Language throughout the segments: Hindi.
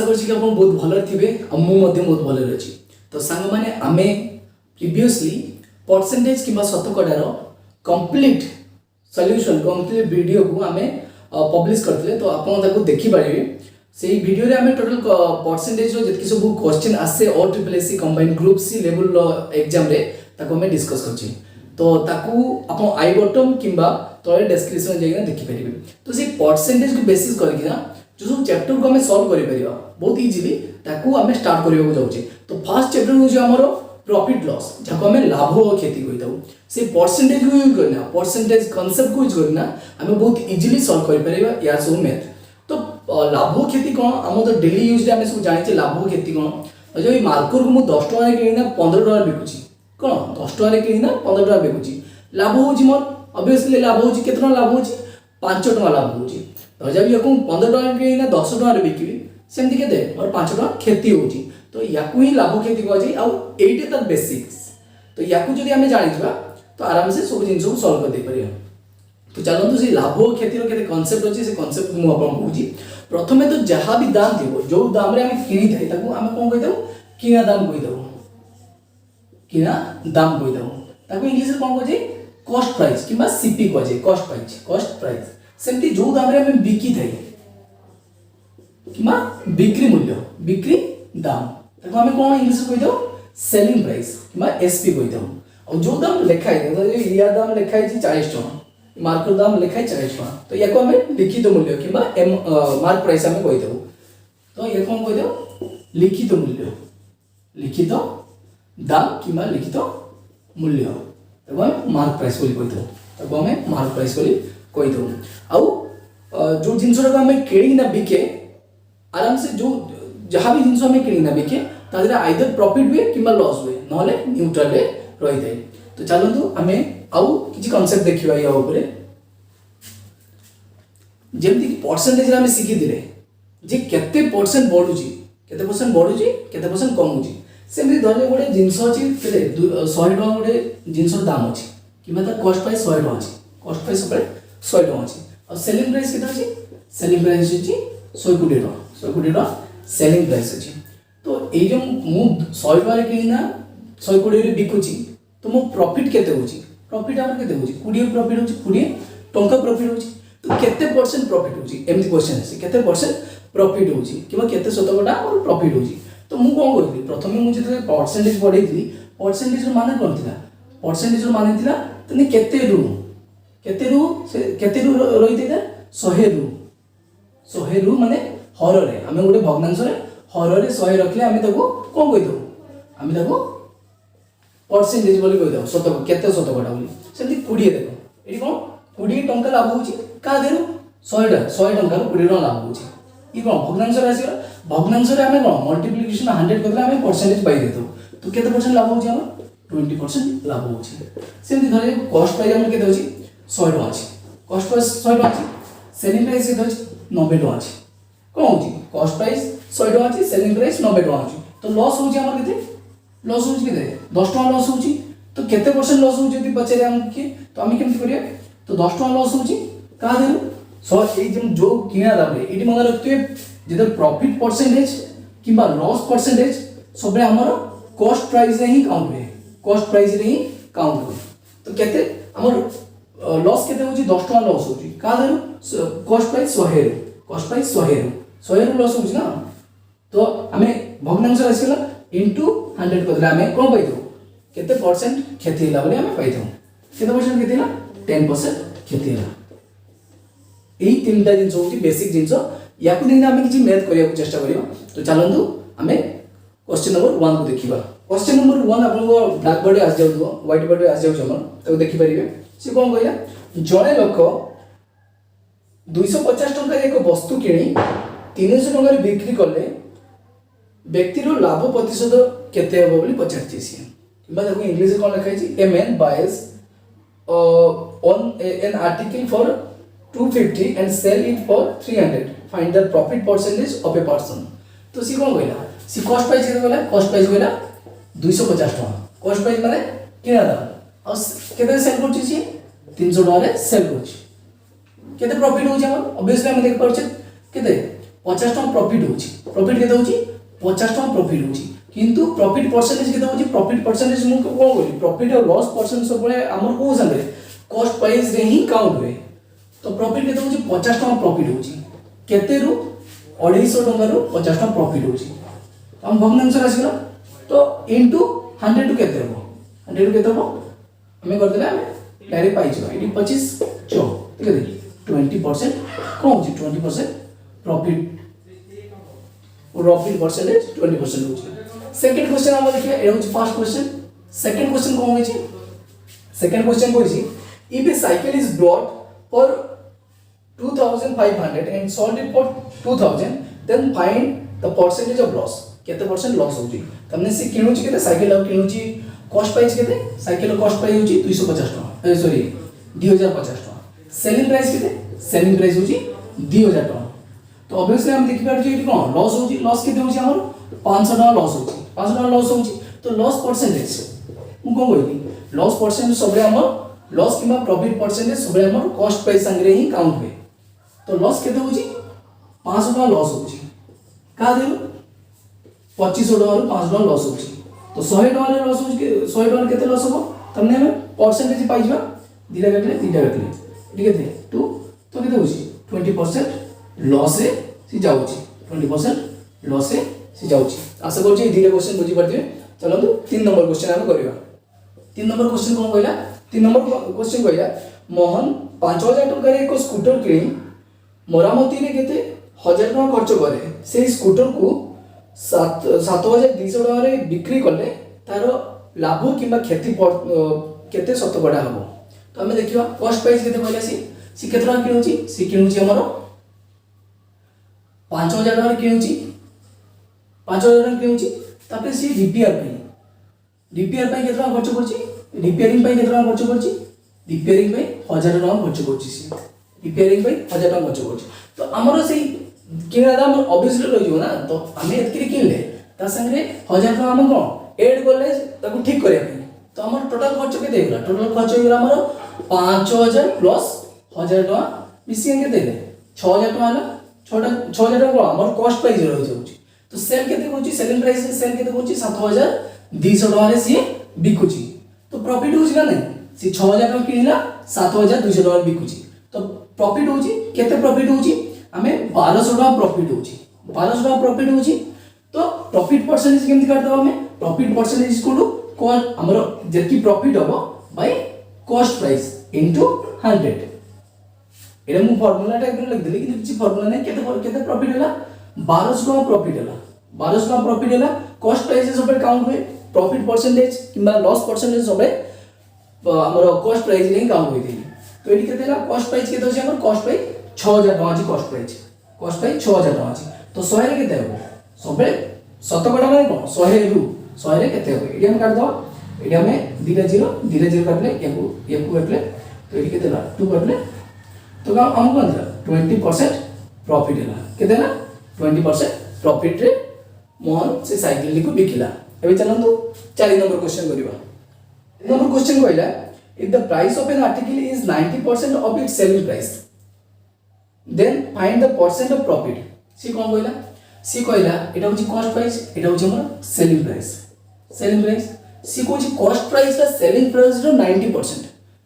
आशा करछि कि आपण बहुत भले थिबे आ मु मध्ये बहुत भले अछि। तो सांग माने आमे प्रीवियसली परसेंटेज किबा शतकडार कंप्लीट सॉल्यूशन कंप्लीट वीडियो को आमे पब्लिश करथिले। तो आपण ताको देखि पारिबे। सेही वीडियो रे आमे टोटल परसेंटेज रो जतकी सब क्वेश्चन आसे all triple SC combined group C level exam रे ताको आमे डिस्कस करछि। तो ताकू आपण आई बटन किबा तळे डिस्क्रिप्शन जाइना देखि पारिबे। तो से परसेंटेज को बेसिस करके ना जो सब चैप्टर को हमें सॉल्व करि परिबा बहुत इजीली ताकू हमें स्टार्ट करियो को जाउछि। तो फर्स्ट चैप्टर हो जे हमरो प्रॉफिट लॉस जाको हमें लाभ और क्षति कहि दउ। से परसेंटेज को यूज करना परसेंटेज कांसेप्ट को यूज करना हमें बहुत इजीली सॉल्व करि परिबा या सब मैथ। तो लाभ और क्षति कोन हम तो डेली यूज रे हमें सब जानि छे लाभ और क्षति कोन। जो मार्कर को मु 10 टका रे किना 15 टका बिकुछि कोन 10 टका रे किना 15 टका बिकुछि लाभ होछि मोर ऑब्वियसली लाभ होछि केतना लाभ होछि 5 टका लाभ होछि। तो जब याकू 15 टका के ना 10 टका रे बिकिबी सेमति केते और 5 टका क्षति होछि। तो याकू ही लाभ क्षति को जाई आ एटे त बेसिक्स। तो याकू जदी हमें जानि जबा तो आराम से सब जिंस को सॉल्व कर दे परिया। तो चलंतु से लाभ और क्षति रो केते कांसेप्ट अछि से कांसेप्ट मु आपन कहूछि। प्रथमे तो जहा भी दाम दिबो जो दाम रे हमें किनि थाई ताकू हमें कोन कहि दउ किना दाम कहि दउ किना दाम कहि दउ ताकू इंग्लिश रे कोन कहै कॉस्ट प्राइस किबा सीपी कहै कॉस्ट प्राइस सेमती जो दाम रे हमें बिकी थाई किबा बिक्री मूल्य बिक्री दाम ताको हमें कोन इंग्लिश रे कहि दउ सेलिंग प्राइस किबा एसपी कहि दउ। और जो दाम लिखा है तो या दाम लिखा है 40 टका मार्कर दाम लिखा है 40 टका। तो याको हमें लिखित मूल्य किबा एम मार्क प्राइस हमें कहि दउ। तो ये कोन कहि दउ लिखित मूल्य लिखित दाम किबा लिखित मूल्य ताको हम मार्क प्राइस बोली कहि दउ। ताको हमें मार्क प्राइस बोली कहि दउ। आउ जो जिंस रो हमें केडी ना बिके आराम से जो जहां भी जिंस हमें केडी ना बिके तादरे आइदर प्रॉफिट हुए किबा लॉस हुए नहले न्यूट्रल रे रहि जाय। तो चलंतु हमें आउ किछि कांसेप्ट देखिबा या ऊपर जेमति कि परसेंटेज रे हमें सिखि दिले जे केते परसेंट बढ़ुची केते परसेंट कमुची सेमति धरे गोटे जिंस अछि केते 100 टका गोटे जिंस रो दाम अछि किबा त कॉस्ट प्राइस 100 टका अछि कॉस्ट प्राइस ऊपर 100 टका अछि और सेलिंग प्राइस केते अछि सेलिंग प्राइस अछि 120 टका सेलिंग प्राइस अछि। तो ए जो मु 100 टका रे किना 120 रे बिकुची तो मो प्रॉफिट केते होची प्रॉफिट हमर केते होची 20 प्रॉफिट होची 20 टंका प्रॉफिट होची। तो केते परसेंट प्रॉफिट होची एमती क्वेश्चन है केते परसेंट प्रॉफिट होची किबा केते शतकड़ा और प्रॉफिट होची। तो मु कोन करथि प्रथमे मु जते परसेंटेज पढैथि परसेंटेज रो माने कोन थिला परसेंटेज रो माने थिला तने केते रु रहिते 100 रु माने हर रे हमें गोटे भग्नांश रे हर रे 100 रखले हमें ताको कोन कहि दउ हमें ताको परसेंटेज बोली कहि दउ शतक केते शतकड़ा बोली सेमति 20 देखो एठी कोन 20 टंका लाभ होची का देरु 100 टंका रो 20 टंका लाभ होची ई कोन भग्नांश रे आसी भग्नांश रे हमें कोन मल्टीप्लिकेशन 100 करले हमें परसेंटेज पाई देतो। तो केते परसेंट लाभ होची हमर 20% लाभ होची। सेमति धरे कॉस्ट प्राइस हमर केते होची 100 टका अछि कॉस्ट प्राइस 100 टका अछि सेलिंग प्राइस केते होची 90 टका अछि कोन होची कॉस्ट प्राइस 100 टका अछि सेलिंग प्राइस 90 टका अछि। तो लॉस होची हमर केते लॉस होची केते 10 टका लॉस होची। तो केते परसेंट लॉस होची यदि पचारे हम के तो हम केमति करिया तो 10 टका लॉस होची का देनु 100 ए जो किना दाम रे एटी मन रखते जेदर प्रॉफिट परसेंटेज किबा लॉस परसेंटेज सबरे हमर कॉस्ट प्राइस रे ही काउंट हुए कॉस्ट प्राइस रे ही काउंट हुए। तो केते हमर लॉस केते होची 10 टका लॉस होची का देनु कॉस्ट प्राइस 100 लॉस होची ना। तो हमें भग्नांश आसीला इनटू 100 करले हमें कोन पाइथो केते परसेंट क्षति होला बोले हमें पाइथो केते परसेंट क्षति होला 10% क्षति होला। एही तीनटा जिंस होची बेसिक जिंस याकू दिन हमें किछि मैथ करिया को चेष्टा करियो। तो चलंतु हमें क्वेश्चन नंबर 1 को देखिबा। क्वेश्चन नंबर 1 आपन को ब्लैक बोर्ड आस जाउथो व्हाइट बोर्ड आस जाउ हमर तो देखि परिबे से कोन कहया जणे लोक 250 टका एक वस्तु किणी 300 टका रे बिक्री करले व्यक्ति रो लाभ प्रतिशत केते हो बोली पचारछि से किबा देखो इंग्लिश कोन लिखा है a man boys on an article for 250 and sell it for 300 find the profit percentage of a person। तो सी कोन कहला सी कॉस्ट प्राइस केते कहला कॉस्ट प्राइस कहला 250 टका कॉस्ट प्राइस माने किना दाम और केते सेल करछि सी 300 टका रे सेल करछि केते प्रॉफिट होछि हमर ऑब्वियसली हम देख परछे केते 50 टका प्रॉफिट होची प्रॉफिट केते होची 50 टका प्रॉफिट होची किंतु प्रॉफिट परसेंटेज केते होची प्रॉफिट परसेंटेज मु कोन बोली प्रॉफिट और लॉस परसेंट सब बळे हमर को संगे कॉस्ट प्राइस रे ही काउंट हुए तो प्रॉफिट केते होची 50 टका प्रॉफिट होची केते रु 250 टका रु 50 टका प्रॉफिट होची हम भग्नांश आसीला तो इनटू 100 टू केते हो 100 टू केते हो हमें कर देला हमें डायरेक्ट पाई छ एटी 25 चो ठीक है 20% कौन होची 20% प्रॉफिट परसेंटेज 20% होची सेकंड क्वेश्चन हम देखिए ए होची फर्स्ट क्वेश्चन सेकंड क्वेश्चन कोन होची सेकंड क्वेश्चन कोइसी if a cycle is brought for 2500 and sold it for 2000 then find the percentage of loss केते परसेंट लॉस होची तमने से किनुची केते साइकिल अब किनुची कॉस्ट प्राइस केते साइकिल कॉस्ट प्राइस होची 250 टका सॉरी 2050 टका सेलिंग प्राइस केते सेलिंग प्राइस होची 2000 टका तो ऑब्वियसली हम देखि पार जे कोन लॉस होची लॉस केते होची हमर 500 टका लॉस होची 500 टका लॉस होची तो लॉस परसेंटेज मु कोन कहली लॉस परसेंटेज सबरे हमर लॉस किमा प्रॉफिट परसेंटेज सबरे हमर कॉस्ट प्राइस संगे ही काउंट हुए तो लॉस केते होची 500 टका लॉस होची का देलो 2500 टका रु 500 टका लॉस होची तो 100 टका रे लॉस होची 100 टका केते लॉस हो तमने हम परसेंटेज पाइ जबा धीरे गटले ठीक है 2 तो केते होची 20% लॉस रे सी जाउची 20% लॉस रे सी जाउची आशा करू धीरे क्वेश्चन बुझी परथिबे चलो 3 नंबर क्वेश्चन हम करिवा 3 नंबर क्वेश्चन कोन कहला 3 नंबर क्वेश्चन कहला मोहन 5000 टका रे एक स्कूटर किनी मरामती रे केते 1000 टका खर्च करे से स्कूटर को 7200 टका रे बिक्री करले तार लाभ किबा क्षति केते शतकड़ा हबो तो हमें देखिबा कॉस्ट प्राइस केते कहला सी केते टका किनुची सी किनुची हमर 5000 टका किनुची 5000 टका किनुची तापर सी रिपेयर पई केते टका खर्च करची रिपेयरिंग पई केते टका खर्च करची रिपेयरिंग पई 1000 टका खर्च करची सी रिपेयरिंग पई 1000 टका खर्च करची तो हमर से किना दाम ऑब्वियसली रह जो ना तो हमें एतकी किनले ता संगे 1000 टका हम कोन ऐड करले ताको ठीक करे तो हमर टोटल खर्च के देला टोटल खर्च होइला हमर 5000 प्लस 1000 टका मिसिंग के देले 6000 टका हला 6000 टका हमर कॉस्ट प्राइस रह जाउची तो सेल केते होची सेलिंग प्राइस सेल केते होची 7200 टका रे सी बिकुची तो प्रॉफिट होची ना नहीं सी 6000 टका किनिला 7200 टका बिकुची तो प्रॉफिट होची केते प्रॉफिट होची हमें 1200 टका प्रॉफिट होची 1200 टका प्रॉफिट होची तो प्रॉफिट परसेंटेज केमति काट दबा हमें प्रॉफिट परसेंटेज इक्वल टू कोन हमरो जेकी प्रॉफिट हबो बाय कॉस्ट प्राइस इनटू 100 एटा मु फार्मूला टाइप रे लिख देली कि किछि फार्मूला नै केते प्रॉफिट होला 1200 टका प्रॉफिट होला 1200 टका प्रॉफिट होला कॉस्ट प्राइस सब काउंट हुए प्रॉफिट परसेंटेज किबा लॉस परसेंटेज सब हमरो कॉस्ट प्राइस नै काउंट होई देली तो एटी केते होला कॉस्ट प्राइस केते होची हमर कॉस्ट प्राइस 6000 टका अछि कॉस्ट प्राइस 6000 टका अछि तो 100 रे केते हो सबे शतकड़ा माने कोन 100 रु 100 रे केते हो एटी हम काट दो एटी हमें धीरे धीरे काटले याकू काटले तो एटी केते ला 2 काटले तो हम कोन 20% प्रॉफिट हैला केते ना 20% प्रॉफिट रे मोहन से साइकिल को बिकिला एबे चलंतु 4 नंबर क्वेश्चन करिवा नंबर क्वेश्चन कहला if the price of an article is 90% of its selling price then find the percent of profit सी कोन कहला सी कहला एटा होची कॉस्ट प्राइस एटा होची हमर सेलिंग प्राइस सी कोची कॉस्ट प्राइस ला सेलिंग प्राइस रो 90%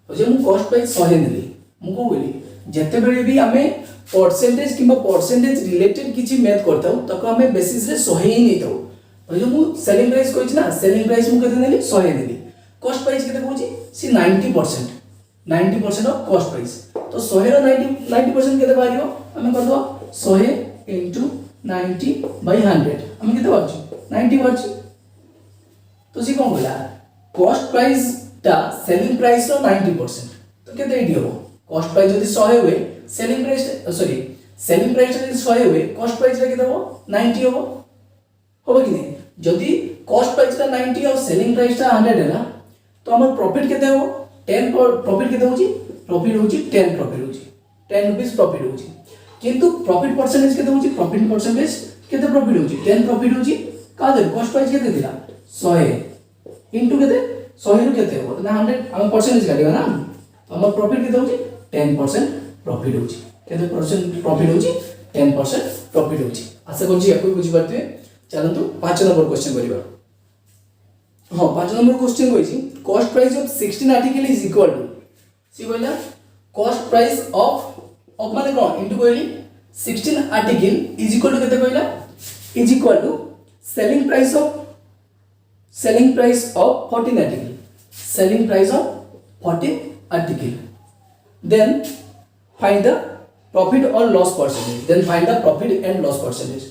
हो जे मु कॉस्ट प्राइस 100 नेली मु को बोली जते बेले भी हमें परसेंटेज किबा परसेंटेज रिलेटेड किछि मैथ करताउ तको हमें बेसिस रे 100 ही नै ताउ हो जे मु सेलिंग प्राइस कहछि ना सेलिंग प्राइस मु केते नेली 100 नेली कॉस्ट प्राइस केते कहछि सी 90% ऑफ कॉस्ट प्राइस तो 100 रो 90% केते बारियो हमें कर दो 100 into 90 by 100 हमें केते बारछि 90 बारछि तो सी कोन बोला कॉस्ट प्राइस ता सेलिंग प्राइस रो 90% तो केते एडी हो कॉस्ट प्राइस जदी 100 हुए selling price sorry selling price जदी 100 हुए कॉस्ट प्राइस रे केते हो 90 हो कि नहीं जदी कॉस्ट प्राइस ता 90 और सेलिंग प्राइस ता 100 हैला तो हमर प्रॉफिट केते हो 10 प्रॉफिट केते होची प्रॉफिट होची 10 प्रॉफिट होची 10 रुपीस प्रॉफिट होची किंतु प्रॉफिट परसेंटेज केते होची प्रॉफिट परसेंटेज केते प्रॉफिट होची 10 प्रॉफिट होची का दे कॉस्ट प्राइस केते दिला 100 इनटू केते 100 रु केते हो ना 100 हम परसेंटेज काटिबा ना तो हमर प्रॉफिट केते होची 10% प्रॉफिट होची केते परसेंट प्रॉफिट होची 10% प्रॉफिट होची आशा करछि याको बुझि पारते चलंतु 5 नंबर क्वेश्चन करिबा हां 5 नंबर क्वेश्चन होइछि cost price of 16 article is equal to C बोला कॉस्ट प्राइस ऑफ माने कोन इनटू कहली 16 आर्टिकल इज इक्वल टू केते कहला is equal to selling price of 14 article selling price of 14 article then find the profit or loss percentage then find the profit and loss percentage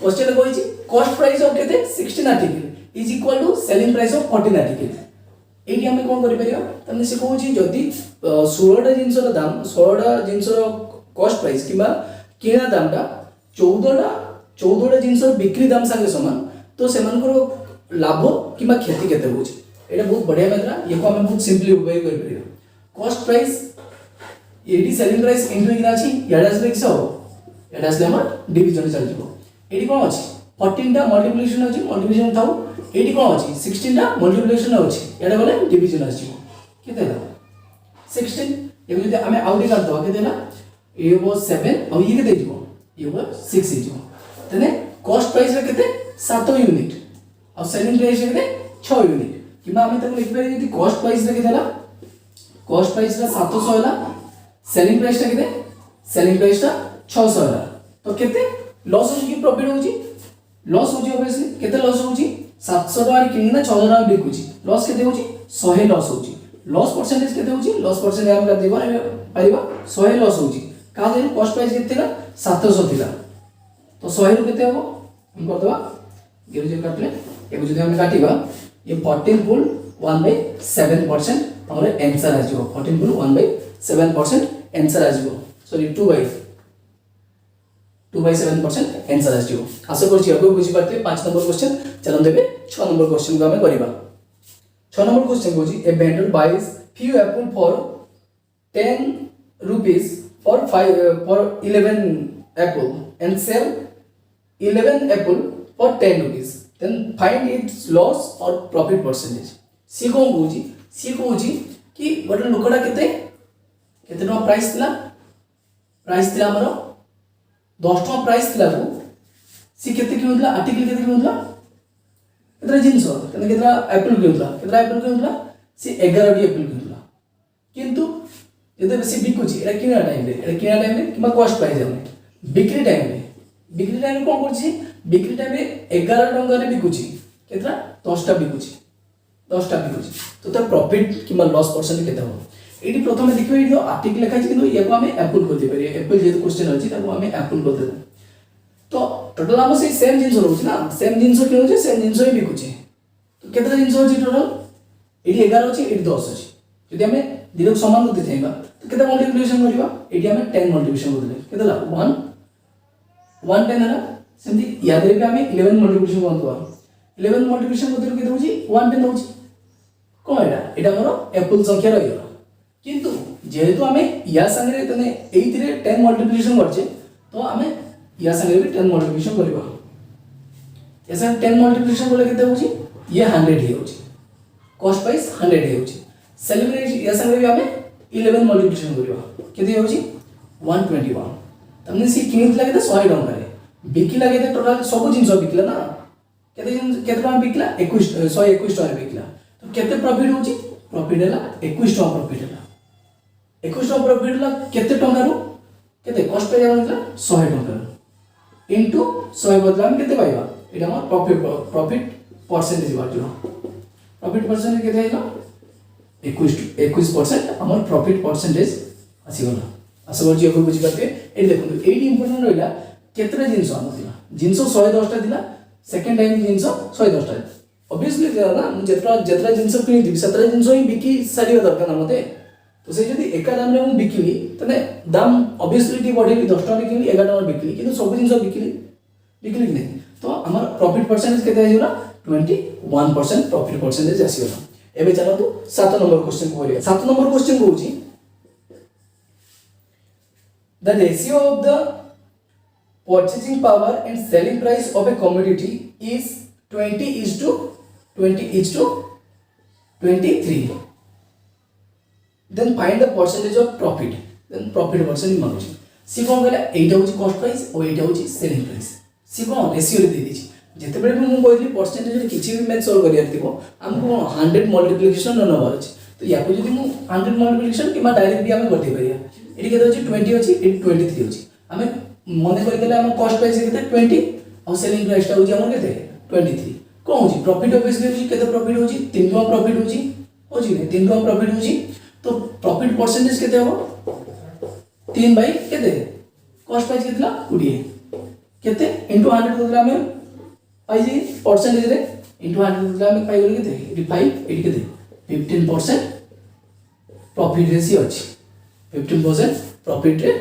question को होइछि cost price of केते 16 article is equal to selling price of 14 article एठी हमें कोन करि परिया तने से कहउछि जदी 16 टा जिंसर दाम 16 टा जिंसर cost price किबा किना दामटा 14 टा जिंसर बिक्री दाम संगे समान तो सेमानकर लाभ किबा क्षति केते होछि एटा बहुत बढ़िया मात्रा याको हमें बहुत सिंपली उपयोग कर परियो कॉस्ट प्राइस एडी सेलिंग प्राइस इनटू किना अछि याडा से किसा हो याडा से हमर डिवीजन चल जिवो एडी कोन अछि 14 टा मल्टीप्लिकेशन अछि मल्टीप्लिकेशन थाउ एडी कोन अछि 16 टा मल्टीप्लिकेशन अछि याडा बोले डिवीजन अछि केते ला 16 एबे जदि हमें आउडी कर दवा केते ला ए वो 7 और ये केते जिवो ये वो 6 जिवो तने कॉस्ट प्राइस रे केते 7 यूनिट और सेलिंग प्राइस रे 6 यूनिट किबा हमें तक लिख पारे यदि कॉस्ट प्राइस रे केतेला कॉस्ट प्राइस रे 700 होला सेलिंग प्राइस रे केते सेलिंग प्राइस रा 600 होला तो केते लॉस होची कि प्रॉफिट होची लॉस होची ऑब्वियसली केते लॉस होची 700 टका किनी ना 600 टका बिकुची लॉस केते होची 100 लॉस होची लॉस परसेंटेज केते होची लॉस परसेंटेज हम देबा पाइबा 100 लॉस होची का जे कॉस्ट प्राइस केते थिला 700 थिला तो 100 रु केते हबो हम करदवा गेरो जे काटले एबे जदि हम काटिबा ये 14 पुल 1/7% हमरे आंसर आ जिवो 14 पुल 1/7% आंसर आ जिवो सॉरी 2/7% आंसर आ जिवो आशा करछि आपको बुझि पारते 5 नंबर क्वेश्चन चलन देबे 6 नंबर क्वेश्चन को हमें करिबा 6 नंबर क्वेश्चन होछि a vendor buys few apple for 10 rupees for 11 apple and sell 11 apple for 10 rupees then find its loss or profit percentage सी को होची कि गोटे लोकड़ा केते टका प्राइस थिला हमर 10 टका प्राइस थिला को सी केते किनुला आर्टिकल केते किनुला केतरा जिंस केते केतरा एप्पल किनुला सी 11 टी एप्पल किनुला किंतु जदे सी बिकुची एटा किना टाइम रे किबा कॉस्ट प्राइस हम बिक्री टाइम कोन करछि बिक्री टाइम रे 11 टका रे बिकुची केतरा 10 टा बिकुची तो त प्रॉफिट किबा लॉस परसेंट केते हो एडी प्रथमे देखिबे एडी आर्टिकल लिखा छै किंतु याको हमें एप्पल करते पारे एप्पल जे क्वेश्चन अछि ताको हमें एप्पल करते तो टोटल हम से सेम जिंस रहउछि ना सेम जिंस किनु छै सेम जिंस ही बिकुची तो केतरा जिंस होछि टोटल एडी 11 अछि एडी 10 अछि जदि हमें दिनो समान करते चाहबा तो केते मल्टीप्लिकेशन करबा एडी हमें 10 मल्टीप्लिकेशन करले केतला 1 10 है सेमती याद रे हमें 11 मल्टीप्लिकेशन करतवा 11 मल्टीप्लिकेशन करते केते होछि 1 10 होछि कोन एटा हमर एप्पल संख्या रहियो किंतु जेहेतु हमें या संगे तने 8 रे 10 मल्टीप्लिकेशन करछे तो हमें या संगे भी 10 मल्टीप्लिकेशन करबा ऐसा 10 मल्टीप्लिकेशन करले केते होछि ये 100 ही होछि कॉस्ट प्राइस 100 ही होछि सेलिब्रेट या संगे भी हमें 11 मल्टीप्लिकेशन करबा केते होछि 121 तमने सी किनित लागे तो 100 टका रे बिकी लागे तो टोटल सब जिंस बिकला ना केते टका बिकला 121 टका बिकला तो केते प्रॉफिट होछि प्रॉफिट हैला 21 टका प्रॉफिट हैला 21 टका प्रॉफिट हैला केते टका रो केते कॉस्ट पे जावला 100 टका इनटू 100 बदला हम केते पाइबा एटा हमर प्रॉफिट परसेंटेज बाजो प्रॉफिट परसेंटेज केते हैला 21% हमर प्रॉफिट परसेंटेज आसी गला आशा करछि आपको बुझि पाते ए देखु एडी इंपोर्टेंट रहला केतरा जिंस आनथिला जिंस 110 टा दिला सेकंड टाइम जिंस 110 टा ऑब्वियसली ना जेतरा जिंस किनि दिबि सतरा जिंस ही बिकी सारियो दरकार ना मते तो से जदी एका दाम रे मु बिकिली तने दाम ऑब्वियसली टी बढ़ेली 10 टका किनि 11 टका बिकिली किंतु सब जिंस बिकिली कि नहीं तो हमर प्रॉफिट परसेंटेज केते आइला 21% प्रॉफिट परसेंटेज आसीगला एबे चलो तो 7 नंबर क्वेश्चन को बोलिए 7 नंबर क्वेश्चन को होची the ratio of the purchasing power and selling price of a commodity is 20:23 then find the percentage of profit then profit percent मांगुची सी कौन कहला एटा होची कॉस्ट प्राइस और एटा होची सेलिंग प्राइस सी कौन रेशियो रे दे दी जेते बेले मु कहली परसेंटेज रे किछि भी मैथ सॉल्व करियार थिबो हमको 100 मल्टीप्लिकेशन न नबर अछि तो याको जदि मु 100 मल्टीप्लिकेशन किमा डायरेक्ट भी हम करते परिया एटी केते अछि 20 अछि एटी 23 अछि हमें मने करि देले हम कॉस्ट प्राइस केते 20 और सेलिंग प्राइस ता होची हमर केते 23 कोन होची प्रॉफिट ऑब्वियसली होची केते प्रॉफिट होची 3 टका प्रॉफिट होची ने 3 टका प्रॉफिट होची तो प्रॉफिट परसेंटेज केते हो 3 बाय केते कॉस्ट प्राइस केतला 20 केते इनटू 100 करला हम पाई जे परसेंटेज रे इनटू 100 करला हम पाई गेल केते 85 एटी केते 15% प्रॉफिट रेशियो अछि 15% प्रॉफिट रे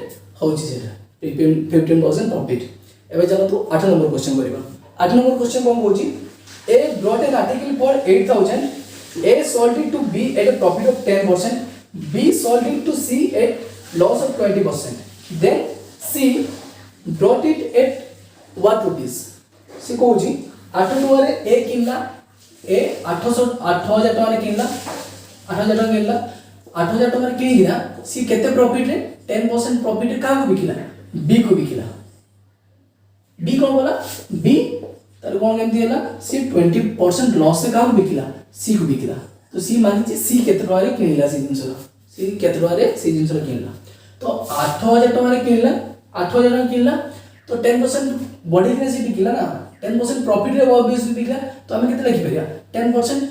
होची सेटा 15% प्रॉफिट एबे चलो तो 8 नंबर क्वेश्चन करिबा 8 नंबर क्वेश्चन कोन होची A brought an article for 8,000. A sold it to B at a profit of 10%. B sold it to C at loss of 20%. Then C brought it at what rupees? C कहूची 8 टका A किनला A 8,000 टका रे किनला 8,000 टका किनला 8,000 टका रे किनिना C केते प्रॉफिट रे 10% प्रॉफिट रे का को बिकिला B को बिकिला B कौन बोला B तार कौन केमती हैला सी 20% लॉस से काउ बिकिला सी को बिकिला तो सी मानि जे सी केते टका रे किनिला सी जिंसरा सी केते टका रे सी जिंसरा किनिला तो 8000 टका रे किनिला 8000 टका किनिला तो 10% बॉडी के सी बिकिला ना 10% प्रॉफिट रे ऑब्वियसली बिकिला तो हमें केते लिखि परिया 10%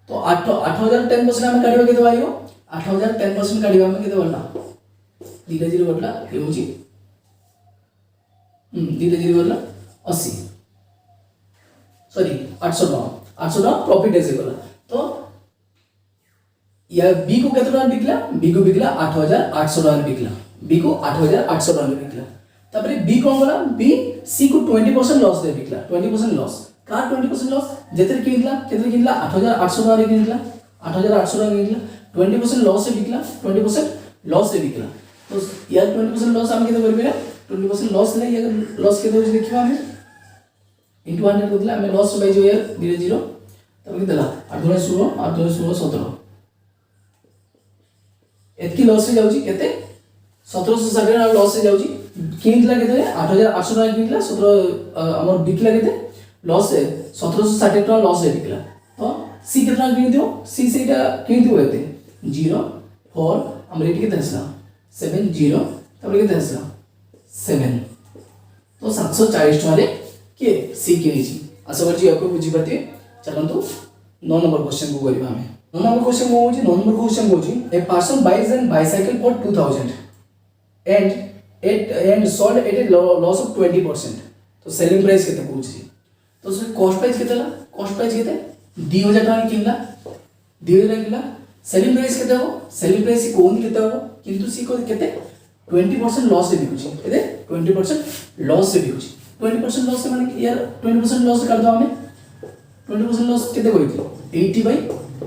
तो 8000 10% हमें काढिबा केते आइयो 8000 10% काढिबा हमें केते बोलना धीरे धीरे बोलला के होची धीरे धीरे बोलला 80 सॉरी 800 टका प्रॉफिट ऐसे गला तो या बी को केते टका बिकला बी को बिकला 8800 टका बिकला बी को 8800 टका बिकला तापरे बी कोन गला बी सी को 20% लॉस दे बिकला 20% लॉस का 20% लॉस जेते किनला केते किनला 8800 टका रे किनला 8800 टका किनला 20% लॉस से बिकला 20% लॉस से बिकला तो यार 20% लॉस हम केते करबे 20% लॉस ले या लॉस केते होय देखिबा हम इनटू 100 को दिला हमें लॉस बाय जो यार 0 तब के दिला 8 गुणा 16 8 गुणा 16 17 एतकी लॉस से जाउची केते 1760 लॉस से जाउची किनला केते 8800 टका किनला 17 हमर बिकला केते लॉस से 1760 टका लॉस से बिकला तो सी केतना किन दियो सी सेटा किन दियो केते 0 4 हमर एटी केते हसला 70 तब केते हसला 7 तो 740 टका रे के सी के नीचे आशा करछि आपको बुझी पाते चलंतु 9 नंबर क्वेश्चन को करिबा हमें 9 नंबर क्वेश्चन को होची 9 नंबर क्वेश्चन को होची a person buys an bicycle for 2000 and sold at a loss of 20% तो सेलिंग प्राइस केते पूछी तो उसमें कॉस्ट प्राइस केते 2000 टका किनला 2000 किनला सेलिंग प्राइस केते हो सेलिंग प्राइस कोन केते हो किंतु सी को केते 20% लॉस से बिकुची केते 20% लॉस से बिकुची 20% लॉस से माने यार 20% लॉस कर दो हमें 20% लॉस केते कोइ थी 80 बाय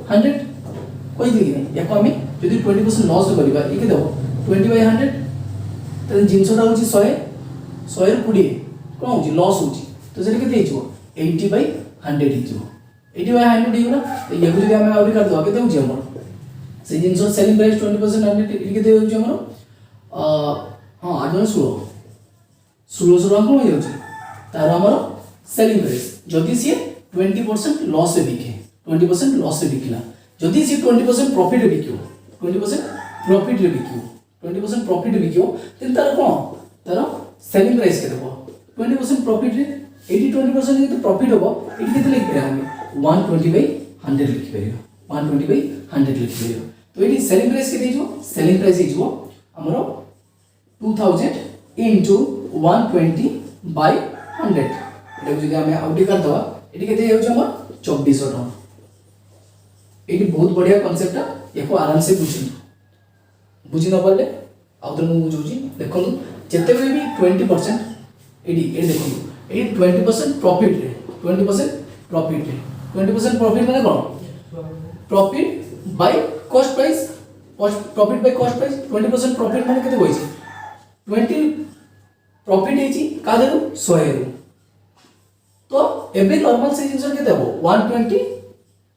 100 कोइ थी नहीं या को हमें यदि 20% लॉस करबा ई केते हो 20 बाय 100 त जिंसोटा होची 100 100 रे 20 कोन होची लॉस होची तो सेटा केते हिजो 80 बाय 100 हिजो 80 बाय 100 हिजो ना तो ये जदि हमें आउट कर दो केते होची हमर से जिंसो सेलिंग प्राइस 20% 100 ई केते होची हमर हां आजन 1600 टका हो जाउची तार हमर सेलिंग प्राइस जदि सी 20% लॉस से बिके 20% लॉस से बिकला जदि सी 20% प्रॉफिट रे बिकियो 20% प्रॉफिट रे बिकियो 20% प्रॉफिट रे बिकियो तेन तार कोन तार सेलिंग प्राइस केते हो 20% प्रॉफिट रे 80 20% तो प्रॉफिट होबो एटी केते लिख पे हम 120 बाय 100 लिख परियो 120 बाय 100 लिख परियो तो एटी सेलिंग प्राइस केते हिजो सेलिंग प्राइस हिजो हमरो 2000 into 120 by 100 एटा जदि हमें आउट कर दवा एटी केते हेउ हमर 2400 टका एटी बहुत बढ़िया कांसेप्ट एको आराम से बुझी न पड़ले आउतर मु बुझौची देखो जते भी 20% एटी ए देखो एटी 20% प्रॉफिट रे 20% प्रॉफिट रे 20% प्रॉफिट माने कोन profit by cost price profit by cost price 20% profit माने केते होइची 20 प्रॉफिट हेची का देरु 100 रे तो एबे नॉर्मल से जिंसर केते हो 120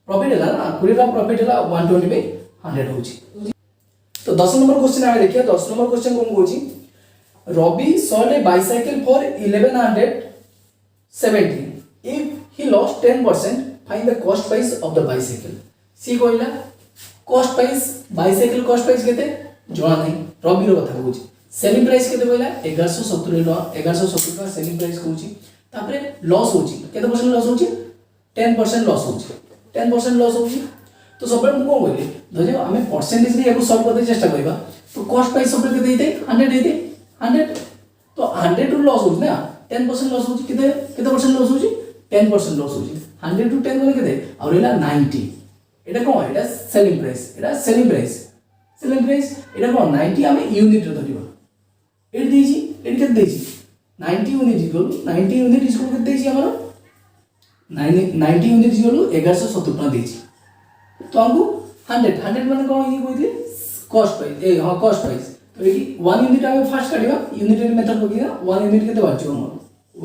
प्रॉफिट हैला ना 20 टा प्रॉफिट हैला 120 बाय 100 होची तो 10 नंबर क्वेश्चन आमे देखिए 10 नंबर क्वेश्चन को होची Robbie sold a bicycle for 1170. If he lost 10%, find the cost price of the bicycle. सी कहला cost price bicycle cost price केते जणा नहीं रबी रो कथा कहूची सेलिंग प्राइस केते कहला 1170 टका सेलिंग प्राइस कहूची तापरे लॉस होची केते परसेंट लॉस होची 10% लॉस होची 10% लॉस होची तो सब मु कोन कहली धजे हमें परसेंटेज रे याको सॉल्व करते चेष्टा करबा तो कॉस्ट प्राइस सब केते देते 100 देते 100 तो 100 टू लॉस होची ना 10% लॉस होची केते परसेंट लॉस होची 10% लॉस होची 100 टू 10 बोले केते और रेला 90 এটা কোন এটা সেলিং প্রাইস এটা কোন 90 আমি ইউনিট রে ধরিবা এর দেইছি এর কেতে দেইছি 90 ইউনিট ইকুয়াল 90 ইউনিট ইকুয়াল কেতে দেইছি আমার 90 ইউনিট ইকুয়াল 1170 টাকা দেইছি তো আমকু 100 মানে কোন ই কইলি কস্ট প্রাইস हां কস্ট প্রাইস তো এটি 1 ইউনিট আমি ফার্স্ট কাটিবা ইউনিটের মেথড পকিনা 1 ইউনিট কেতে বাজিও আমার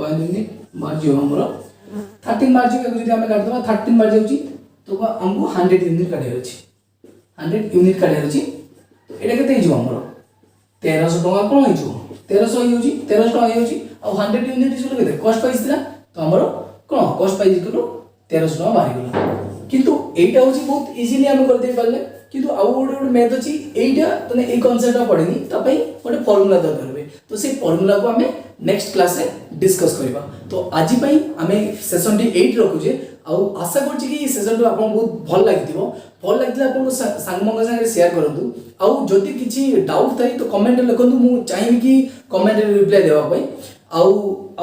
1 ইউনিট বাজিও আমার 13 বাজিও যদি আমি কাট দেবা 13 বাজিওছি तो हमको 100 यूनिट काटे अछि 100 यूनिट काटे अछि तो एटा केते हिजो हमरो 1300 टका कोन हिजो 1300 हिजो 1300 टका हिजो आ 100 यूनिट हिजो केते कॉस्ट प्राइस दिला तो हमरो कोन कॉस्ट प्राइस हिजो 1300 टका बाहि गेला किंतु एटा होची बहुत इजीली हम कर दे पाले किंतु आउ गोटे मैथ अछि एटा तने ए कांसेप्ट पड़ेनी त पई गोटे फार्मूला दरकार होबे तो से फार्मूला को हमें नेक्स्ट क्लास रे डिस्कस करबा तो आज पई हमें सेशन डी 8 रखु जे आउ आशा करछि कि सेशन तो आपन बहुत भल लागिथिबो भल लागिला आपन संग मंग संग शेयर करंतु आउ जति किछि डाउट थाई तो कमेंट लिखंतु मु चाहिबी कि कमेंट रे रिप्लाई देबा पई आउ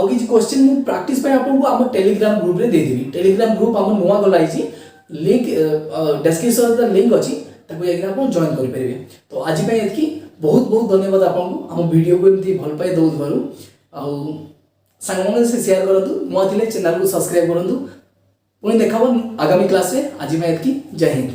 किछि क्वेश्चन मु प्रैक्टिस पई आपन को हम टेलीग्राम ग्रुप रे दे देबी टेलीग्राम ग्रुप हम नुवा गलाइछि लिंक डिस्क्रिप्शन रे लिंक अछि ताको एकरा आपन जॉइन करि परिबे तो आज पई एतकी बहुत बहुत धन्यवाद आपन को हम वीडियो को एमती भल पाई दउ भरू आउ संग मंग से शेयर करंतु नुवा थिले चैनल को सब्सक्राइब करंतु पुणी देखा आगामी क्लास रे आज मैं एतकी जय हिंद।